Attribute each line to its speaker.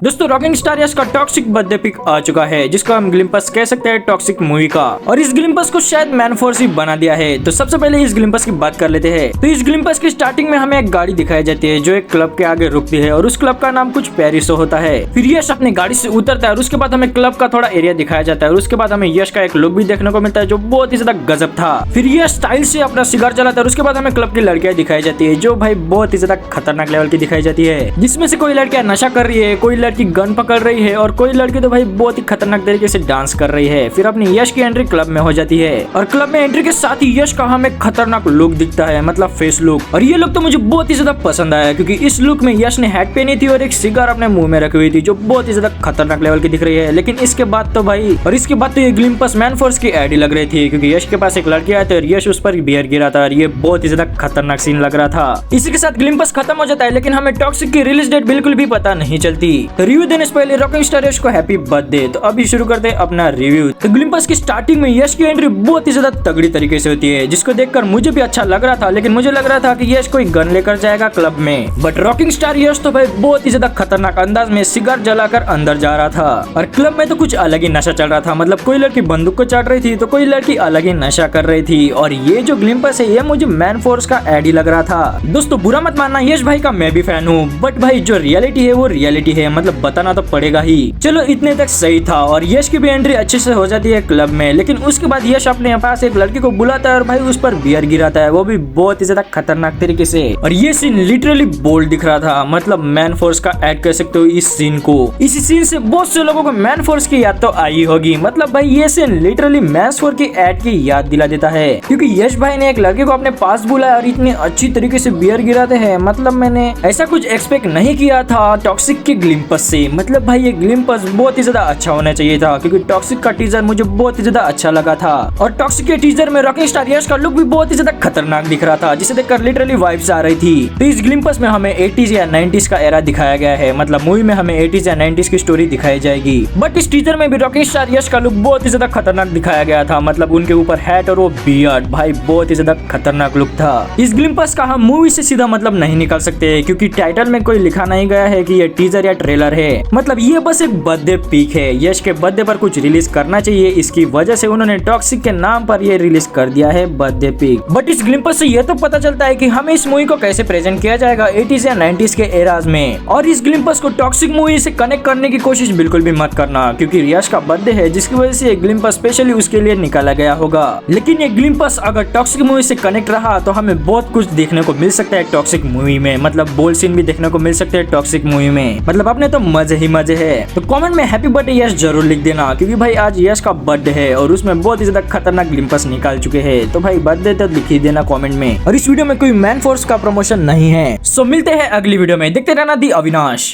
Speaker 1: दोस्तों rocking star यश का toxic birthday pick आ चुका है, जिसको हम ग्लिम्पस कह सकते हैं टॉक्सिक मूवी का। और इस ग्लिम्पस को शायद मैन फोर्स ही बना दिया है। तो सबसे पहले इस ग्लिम्पस की बात कर लेते हैं। तो इस ग्लिम्पस की स्टार्टिंग में हमें एक गाड़ी दिखाई जाती है जो एक क्लब के आगे रुकती है और उस क्लब का नाम कुछ पेरिसो होता है। फिर यश अपनी गाड़ी से उतरता है और उसके बाद हमें क्लब का थोड़ा एरिया दिखाया जाता है और उसके बाद हमें यश का एक लुक भी देखने को मिलता है जो बहुत ही ज्यादा गजब था। फिर यश स्टाइल से अपना सिगार जलाता है और उसके बाद हमें क्लब की लड़कियां दिखाई जाती है जो भाई बहुत ही ज्यादा खतरनाक लेवल की दिखाई जाती है, जिसमें से कोई लड़कियां नशा कर रही है, कोई लड़की गन पकड़ रही है और कोई लड़की तो भाई बहुत ही खतरनाक तरीके से डांस कर रही है। फिर अपनी यश की एंट्री क्लब में हो जाती है और क्लब में एंट्री के साथ ही यश का हमें खतरनाक लुक दिखता है, मतलब फेस लुक। और ये लुक तो मुझे बहुत ही ज्यादा पसंद आया क्योंकि इस लुक में यश ने हैट पहनी थी और एक सिगार अपने मुंह में रखी हुई थी जो बहुत ही ज्यादा खतरनाक लेवल की दिख रही है। लेकिन इसके बाद तो ये ग्लिम्पस मैन फोर्स की एड ही लग रही थी क्योंकि यश के पास एक लड़की आया था और यश उस पर बियर गिरा था और ये बहुत ही ज्यादा खतरनाक सीन लग रहा था। इसी के साथ ग्लिम्पस खत्म हो जाता है लेकिन हमें टॉक्सिक की रिलीज डेट बिल्कुल भी पता नहीं चलती। तो रिव्यू देने से पहले रॉकिंग स्टार यश को हैप्पी बर्थडे। तो अभी शुरू करते हैं अपना रिव्यू। तो ग्लिम्पस की स्टार्टिंग में यश की एंट्री बहुत ही ज्यादा तगड़ी तरीके से होती है जिसको देखकर मुझे भी अच्छा लग रहा था, लेकिन मुझे लग रहा था कि यश कोई गन लेकर जाएगा क्लब में। बट रॉकिंग स्टार यश तो भाई बहुत ही ज्यादा खतरनाक अंदाज में सिगार जलाकर अंदर जा रहा था और क्लब में तो कुछ अलग ही नशा चल रहा था। मतलब कोई लड़की बंदूक को चाट रही थी तो कोई लड़की अलग ही नशा कर रही थी। और ये जो ग्लिम्पस है ये मुझे मैन फोर्स का एड ही लग रहा था। दोस्तों बुरा मत मानना, यश भाई का मैं भी फैन हूँ, बट भाई जो रियलिटी है वो रियलिटी है, मतलब बताना तो पड़ेगा ही। चलो इतने तक सही था और यश की भी एंट्री अच्छे से हो जाती है क्लब में। लेकिन उसके बाद यश अपने पास एक लड़की को बुलाता है और भाई उस पर बियर गिराता है, वो भी बहुत ही ज्यादा खतरनाक तरीके से। और ये सीन लिटरली बोल्ड दिख रहा था, मतलब मैन फोर्स का ऐड कर सकते हो इस सीन को। इसी सीन से बहुत से लोगों को मैन फोर्स की याद तो आई होगी। मतलब भाई ये सीन लिटरली मैन फोर्स की ऐड की याद दिला देता है क्योंकि यश भाई ने एक लड़के को अपने पास बुलाया और इतनी अच्छी तरीके से बियर गिराते हैं। मतलब मैंने ऐसा कुछ एक्सपेक्ट नहीं किया था टॉक्सिक के ग्लिम्पस से। मतलब भाई ये ग्लिम्पस बहुत ही ज्यादा अच्छा होना चाहिए था क्योंकि टॉक्सिक का टीजर मुझे बहुत ही ज्यादा अच्छा लगा था और टॉक्सिक के टीजर में रॉकिंग स्टार यश का लुक भी बहुत ही ज्यादा खतरनाक दिख रहा था जिसे देखकर लिटरली वाइब्स आ रही थी। तो इस ग्लिम्पस में हमें 80s या 90s का एरा दिखाया गया है, मतलब मूवी में हमें 80s या 90s की स्टोरी दिखाई जाएगी। बट इस टीजर में भी रॉकिंग स्टार यश का लुक बहुत ही ज्यादा खतरनाक दिखाया गया था, मतलब उनके ऊपर हैट और वो बियर्ड भाई बहुत ही ज्यादा खतरनाक लुक था। इस ग्लिम्पस का हम मूवी से सीधा मतलब नहीं निकाल सकते क्योंकि टाइटल में कोई लिखा नहीं गया है कि ये टीजर या ट्रेलर है। मतलब ये बस एक बर्थडे पिक है, यश के बर्थडे पर कुछ रिलीज करना चाहिए, इसकी वजह से उन्होंने टॉक्सिक के नाम पर ये रिलीज कर दिया है बर्थडे पिक। बट इस ग्लिम्पस से ये तो पता चलता है कि हमें इस मूवी को कैसे प्रेजेंट किया जाएगा 80s या 90s के एराज में। और इस ग्लिम्पस को टॉक्सिक मूवी से कनेक्ट करने की कोशिश बिल्कुल भी मत करना क्योंकि यश का बर्थडे है जिसकी वजह से ये ग्लिम्पस स्पेशली उसके लिए निकाला गया होगा। लेकिन ये ग्लिम्पस अगर टॉक्सिक मूवी से कनेक्ट रहा तो हमें बहुत कुछ देखने को मिल सकता है टॉक्सिक मूवी में, मतलब बोल्ड सीन भी देखने को मिल सकते हैं टॉक्सिक मूवी में। मतलब अपने तो मजे ही मजे है। तो कमेंट में हैप्पी बर्थडे यश जरूर लिख देना क्योंकि भाई आज यश का बर्थडे है और उसमें बहुत ही ज्यादा खतरनाक ग्लिम्पस निकाल चुके हैं। तो भाई बर्थडे तो लिख ही देना कमेंट में। और इस वीडियो में कोई मैन फोर्स का प्रमोशन नहीं है। सो मिलते हैं अगली वीडियो में, देखते रहना दी अविनाश।